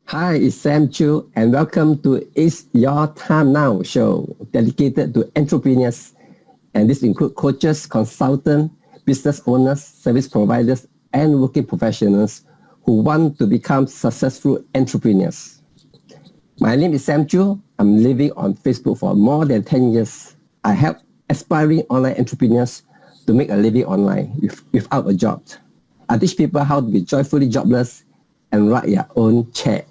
Hi, it's Sam Choo, and welcome to It's Your Time Now show, dedicated to entrepreneurs. And this includes coaches, consultants, business owners, service providers, and working professionals who want to become successful entrepreneurs. My name is Sam Choo. I'm living on Facebook for more than 10 years. I help aspiring online entrepreneurs to make a living online without a job. I teach people how to be joyfully jobless and write their own check.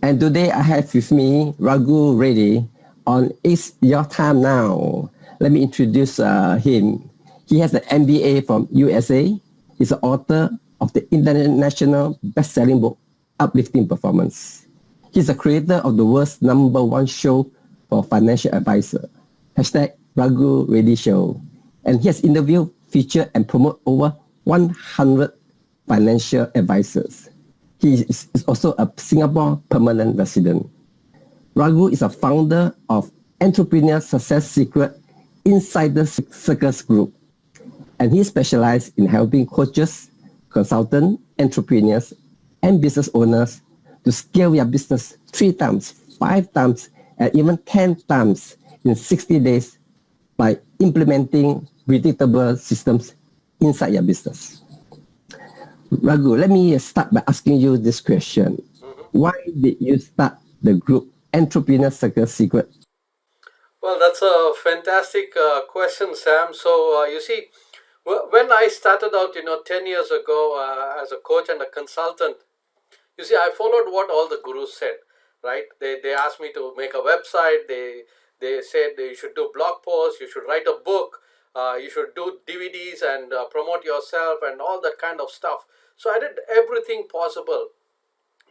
And today I have with me Raghu Reddy on It's Your Time Now. Let me introduce him. He has an MBA from USA. He's the author of the international best-selling book, Uplifting Performance. He's the creator of the world's #1 show for financial advisor, hashtag Raghu Reddy Show. And he has interviewed, featured, and promoted over 100 financial advisors. He is also a Singapore permanent resident. Raghu is a founder of Entrepreneur Success Secret Insider Circles Group, and he specializes in helping coaches, consultants, entrepreneurs, and business owners to scale their business 3 times, 5 times, and even 10 times in 60 days by implementing predictable systems inside your business. Raghu, let me start by asking you this question. Why did you start the group Entrepreneur Circle Secret? Well, that's a fantastic question, Sam. So, you see, when I started out, 10 years ago as a coach and a consultant, you see, I followed what all the gurus said, right? They asked me to make a website. They said you should do blog posts, you should write a book, you should do DVDs and promote yourself and all that kind of stuff. So I did everything possible,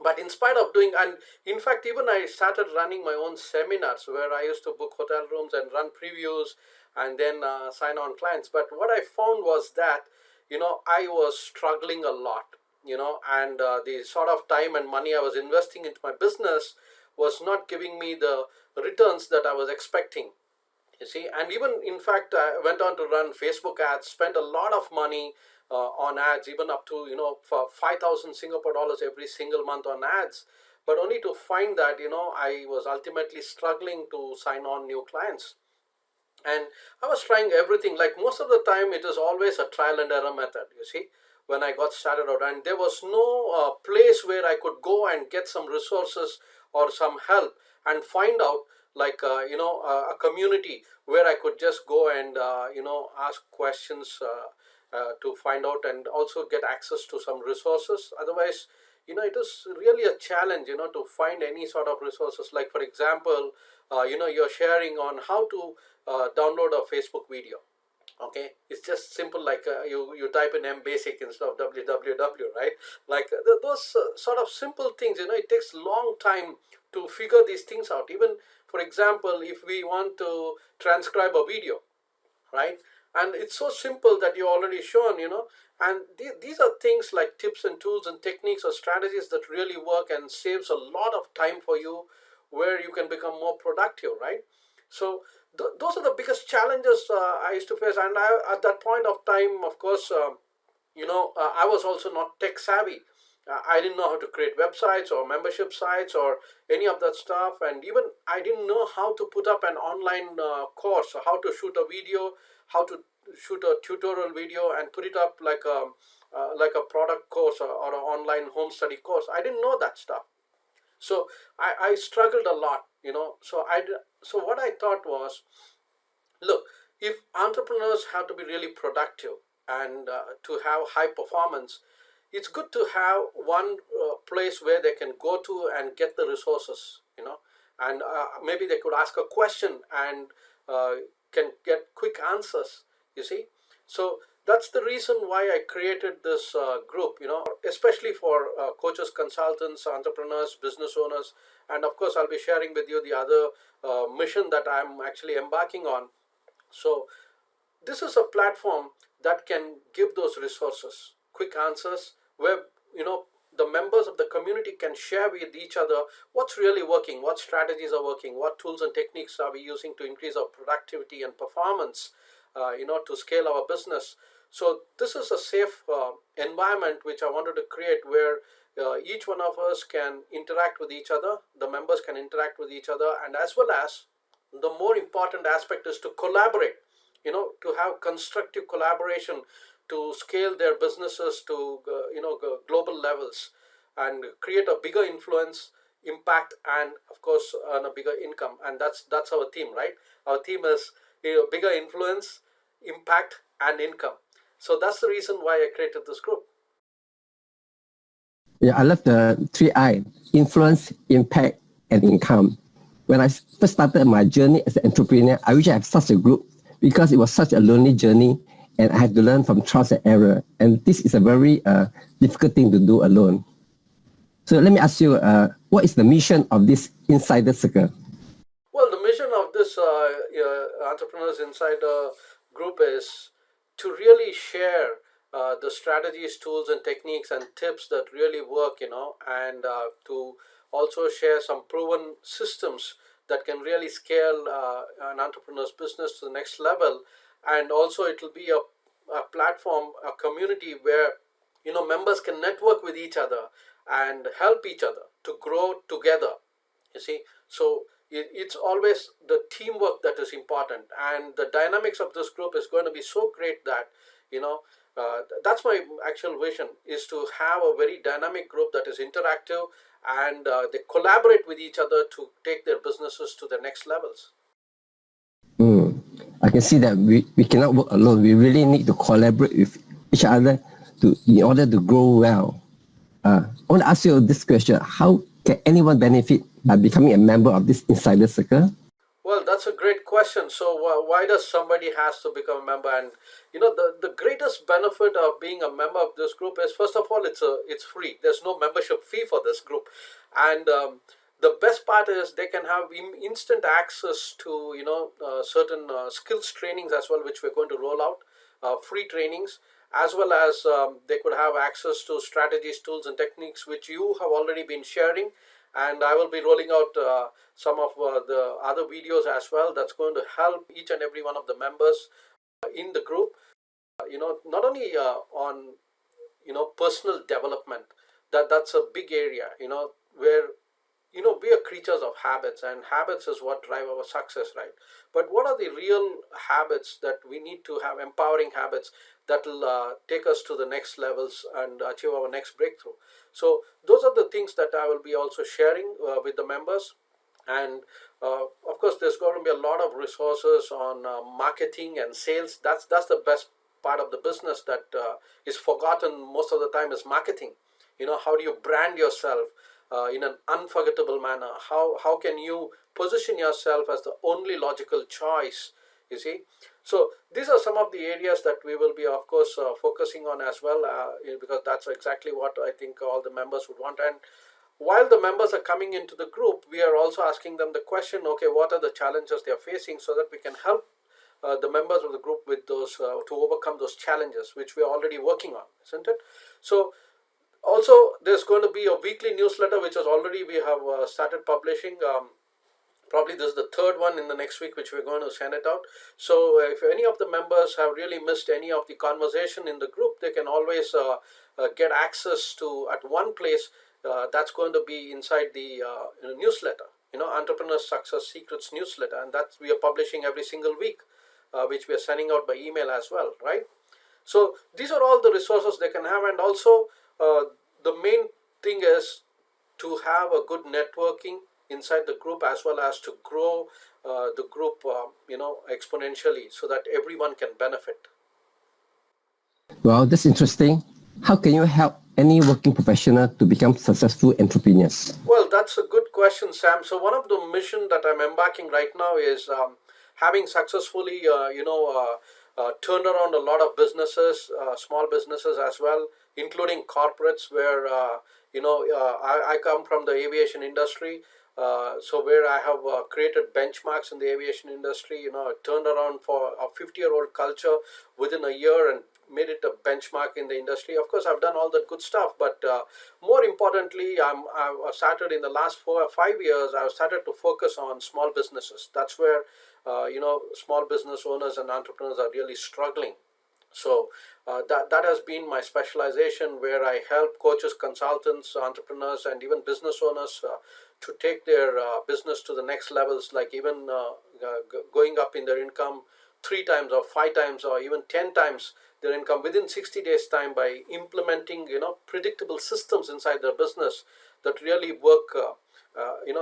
but in spite of doing, and in fact, even I started running my own seminars where I used to book hotel rooms and run previews and then sign on clients. But what I found was that I was struggling a lot, and the sort of time and money I was investing into my business was not giving me the returns that I was expecting. You see, and even in fact, I went on to run Facebook ads, spent a lot of money on ads, even up to for 5,000 Singapore dollars every single month on ads, but only to find that I was ultimately struggling to sign on new clients. And I was trying everything. Like most of the time, it is always a trial and error method. You see, when I got started out, and there was no place where I could go and get some resources or some help and find out, like a community where I could just go and ask questions to find out and also get access to some resources. Otherwise, it is really a challenge, to find any sort of resources. Like for example, you're sharing on how to download a Facebook video. Okay, it's just simple, like you type in M basic instead of www, right? Like those sort of simple things, it takes long time to figure these things out. Even for example, if we want to transcribe a video, right? And it's so simple that you already shown, and these are things like tips and tools and techniques or strategies that really work and saves a lot of time for you, where you can become more productive, right? So those are the biggest challenges I used to face. And at that point of time, of course, I was also not tech savvy. I didn't know how to create websites or membership sites or any of that stuff, and even I didn't know how to put up an online course, or how to shoot a video, how to shoot a tutorial video and put it up like a product course, or an online home study course. I didn't know that stuff. So I struggled a lot, so what I thought was, look, if entrepreneurs have to be really productive and to have high performance, it's good to have one place where they can go to and get the resources, and maybe they could ask a question and uh, can get quick answers, you see. So that's the reason why I created this group, especially for coaches, consultants, entrepreneurs, business owners. And of course, I'll be sharing with you the other mission that I'm actually embarking on. So this is a platform that can give those resources, quick answers, where the members of the community can share with each other what's really working, what strategies are working, what tools and techniques are we using to increase our productivity and performance, to scale our business. So this is a safe environment which I wanted to create, where each one of us can interact with each other, the members can interact with each other, and as well as the more important aspect is to collaborate, to have constructive collaboration to scale their businesses to global levels, and create a bigger influence, impact, and of course earn a bigger income. And that's our theme, right? Our theme is bigger influence, impact, and income. So that's the reason why I created this group. Yeah, I love the 3I: influence, impact, and income. When I first started my journey as an entrepreneur, I wish I had such a group, because it was such a lonely journey and I had to learn from trials and error. And this is a very difficult thing to do alone. So let me ask you, what is the mission of this Insider Circle? Well, the mission of this Entrepreneurs Insider group is to really share the strategies, tools, and techniques and tips that really work, and to also share some proven systems that can really scale an entrepreneur's business to the next level. And also, it will be a platform, a community where members can network with each other and help each other to grow together. You see, so it's always the teamwork that is important, and the dynamics of this group is going to be so great that you know that's my actual vision, is to have a very dynamic group that is interactive, and they collaborate with each other to take their businesses to the next levels. I can see that we cannot work alone. We really need to collaborate with each other in order to grow well. I want to ask you this question: how can anyone benefit by becoming a member of this Insider Circle? Well, that's a great question. So, why does somebody has to become a member? And the greatest benefit of being a member of this group is, first of all, it's free. There's no membership fee for this group, and the best part is they can have instant access to certain skills trainings as well, which we're going to roll out, free trainings, as well as they could have access to strategies, tools, and techniques which you have already been sharing. And I will be rolling out some of the other videos as well, that's going to help each and every one of the members in the group, not only on personal development. That's a big area, where we are creatures of habits, and habits is what drive our success, right? But what are the real habits that we need to have, empowering habits that will take us to the next levels and achieve our next breakthrough? So those are the things that I will be also sharing with the members. And of course, there's going to be a lot of resources on marketing and sales. That's the best part of the business that is forgotten most of the time, is marketing. How do you brand yourself in an unforgettable manner? How can you position yourself as the only logical choice? You see, so these are some of the areas that we will be, of course, focusing on as well, because that's exactly what I think all the members would want. And while the members are coming into the group, we are also asking them the question: okay, what are the challenges they are facing, so that we can help the members of the group with those to overcome those challenges, which we are already working on, isn't it? So also, there's going to be a weekly newsletter which is already we have started publishing. Probably this is the third one in the next week, which we're going to send it out. So if any of the members have really missed any of the conversation in the group, they can always get access to at one place. That's going to be inside the newsletter, Entrepreneur Success Secrets newsletter, and that's we are publishing every single week, which we are sending out by email as well, right? So these are all the resources they can have. And also the main thing is to have a good networking inside the group, as well as to grow the group exponentially, so that everyone can benefit. Well, that's interesting. How can you help any working professional to become successful entrepreneurs? Well, that's a good question, Sam. So one of the mission that I'm embarking right now is having successfully turned around a lot of businesses, small businesses as well, including corporates, where I come from the aviation industry. So where I have created benchmarks in the aviation industry, turned around for a 50-year-old culture within a year and made it a benchmark in the industry. Of course, I've done all that good stuff, but more importantly, I've started in the last 4 or 5 years, I've started to focus on small businesses. That's where, small business owners and entrepreneurs are really struggling. So that has been my specialization, where I help coaches, consultants, entrepreneurs, and even business owners to take their business to the next levels, like even going up in their income 3 times or 5 times or even 10 times their income within 60 days time, by implementing predictable systems inside their business that really work.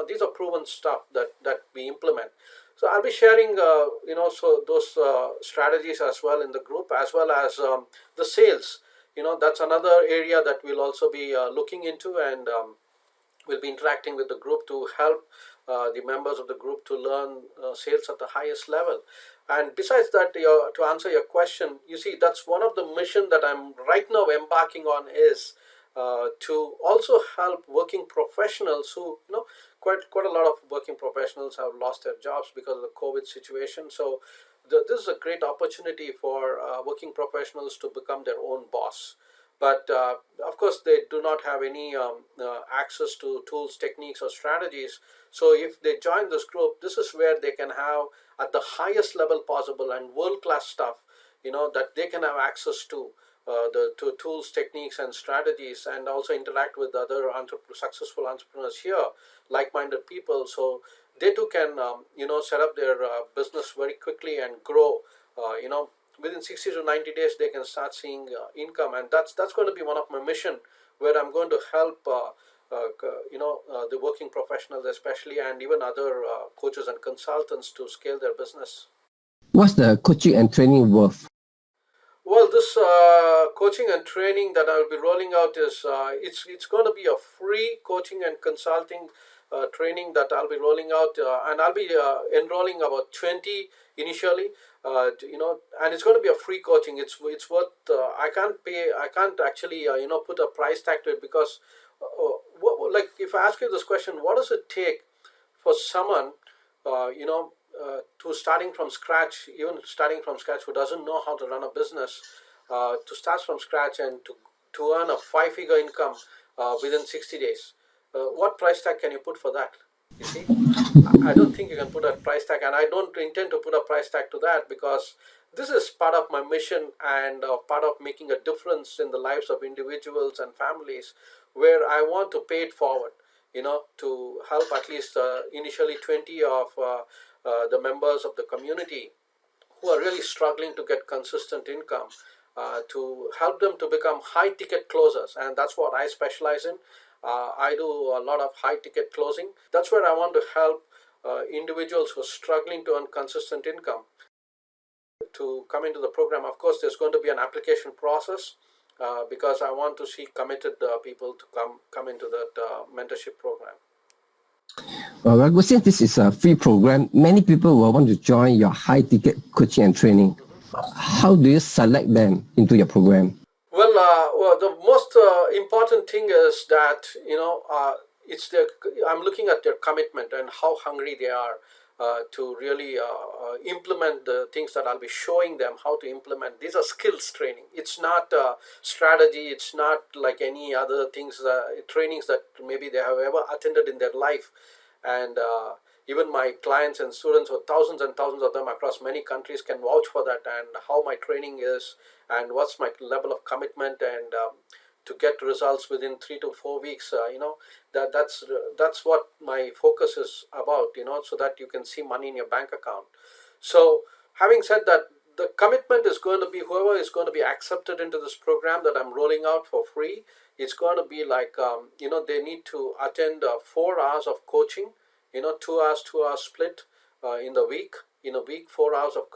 These are proven stuff that we implement. So I'll be sharing, so those strategies as well in the group, as well as the sales. That's another area that we'll also be looking into, and we'll be interacting with the group to help the members of the group to learn sales at the highest level. And besides that, to answer your question, you see, that's one of the mission that I'm right now embarking on, is to also help working professionals who, quite a lot of working professionals have lost their jobs because of the COVID situation. So this is a great opportunity for working professionals to become their own boss. But of course, they do not have any access to tools, techniques, or strategies. So if they join this group, this is where they can have, at the highest level possible and world class stuff, that they can have access to the tools, techniques, and strategies, and also interact with other successful entrepreneurs here, like-minded people. So they too can, set up their business very quickly and grow. Within 60 to 90 days, they can start seeing income, and that's going to be one of my mission, where I'm going to help. The working professionals, especially, and even other coaches and consultants to scale their business. What's the coaching and training worth? Well, this coaching and training that I'll be rolling out is, it's going to be a free coaching and consulting training that I'll be rolling out, and I'll be enrolling about 20 initially. And it's going to be a free coaching. It's worth. I can't actually put a price tag to it, because like, if I ask you this question, what does it take for someone, to starting from scratch, even starting from scratch, who doesn't know how to run a business, to start from scratch and to earn a five-figure income within 60 days? What price tag can you put for that? You see, I don't think you can put a price tag, and I don't intend to put a price tag to that, because this is part of my mission, and part of making a difference in the lives of individuals and families, where I want to pay it forward, to help at least initially 20 of the members of the community who are really struggling to get consistent income, to help them to become high ticket closers. And that's what I specialize in. I do a lot of high ticket closing. That's where I want to help individuals who are struggling to earn consistent income to come into the program. Of course, there's going to be an application process, because I want to see committed people to come into that mentorship program. Raghu, since this is a free program, many people will want to join your high-ticket coaching and training. How do you select them into your program? Well, the most important thing is that, it's their. I'm looking at their commitment and how hungry they are to really implement the things that I'll be showing them how to implement. These are skills training. It's not strategy. It's not like any other things, trainings that maybe they have ever attended in their life. And even my clients and students, or thousands and thousands of them across many countries, can vouch for that, and how my training is, and what's my level of commitment, and to get results within 3 to 4 weeks. That's what my focus is about. So that you can see money in your bank account. So having said that, the commitment is going to be, whoever is going to be accepted into this program that I'm rolling out for free, it's going to be like, they need to attend 4 hours of coaching, 2 hours, 2 hours split in the week. In a week, 4 hours of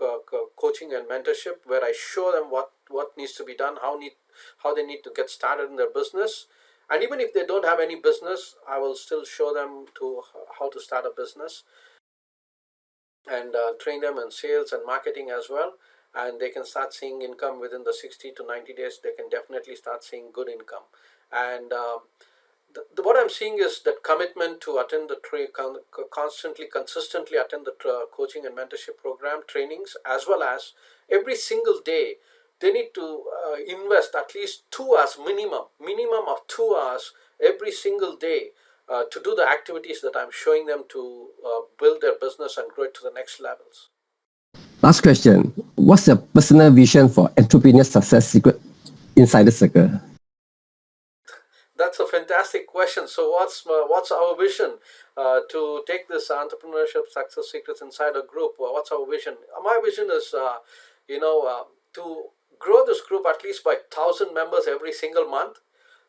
coaching and mentorship, where I show them what needs to be done, how they need to get started in their business. And even if they don't have any business, I will still show them to how to start a business, and train them in sales and marketing as well. And they can start seeing income within the 60 to 90 days. They can definitely start seeing good income. And what I'm seeing is that commitment to attend the consistently attend the coaching and mentorship program trainings, as well as every single day they need to invest at least 2 hours minimum of 2 hours every single day to do the activities that I'm showing them to build their business and grow it to the next levels. Last question. what's your personal vision for Entrepreneur Success Secret Insider Circle? That's a fantastic question. So, what's our vision to take this entrepreneurship success secrets inside a group? Well, what's our vision? My vision is, to grow this group at least by 1,000 members every single month.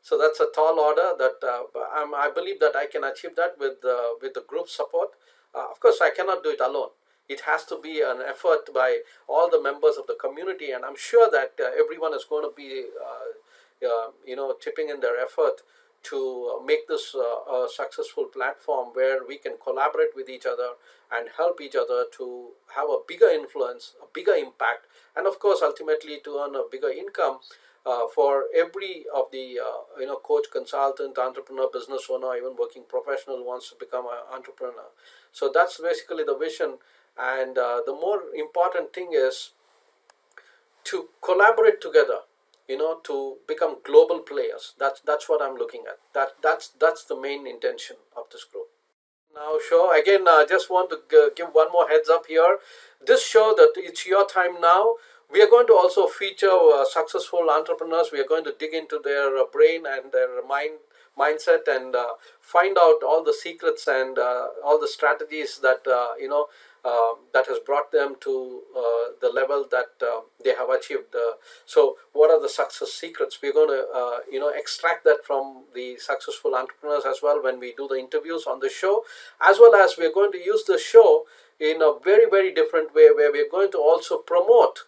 So that's a tall order that I believe that I can achieve that with the group support. Of course, I cannot do it alone. It has to be an effort by all the members of the community, and I'm sure that everyone is going to be chipping in their effort to make this a successful platform where we can collaborate with each other and help each other to have a bigger influence, a bigger impact, and of course ultimately to earn a bigger income for every of the coach, consultant, entrepreneur, business owner, even working professional who wants to become an entrepreneur. So that's basically the vision, and the more important thing is to collaborate together, to become global players. That's what I'm looking at. That's the main intention of this group. Now, show again. Just want to give one more heads up here. This show, that it's your time now. We are going to also feature successful entrepreneurs. We are going to dig into their brain and their mindset and find out all the secrets and all the strategies that that has brought them to the level that they have achieved. So, what are the success secrets? We're going to extract that from the successful entrepreneurs as well when we do the interviews on the show, as well as we're going to use the show in a very, very different way, where we're going to also promote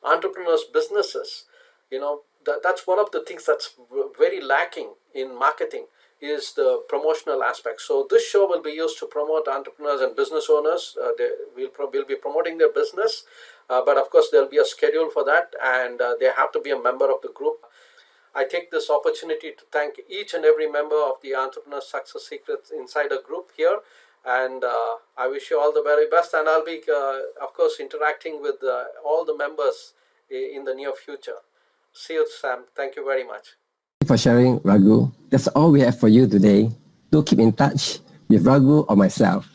entrepreneurs' businesses. That's one of the things that's very lacking in marketing, is the promotional aspect. So this show will be used to promote entrepreneurs and business owners. We'll be promoting their business, but of course there'll be a schedule for that, and they have to be a member of the group. I take this opportunity to thank each and every member of the Entrepreneur Success Secrets Insider Group here, and I wish you all the very best, and I'll be of course interacting with all the members in the near future. See you, Sam. Thank you very much. Thank you for sharing, Raghu. That's all we have for you today. Do keep in touch with Raghu or myself.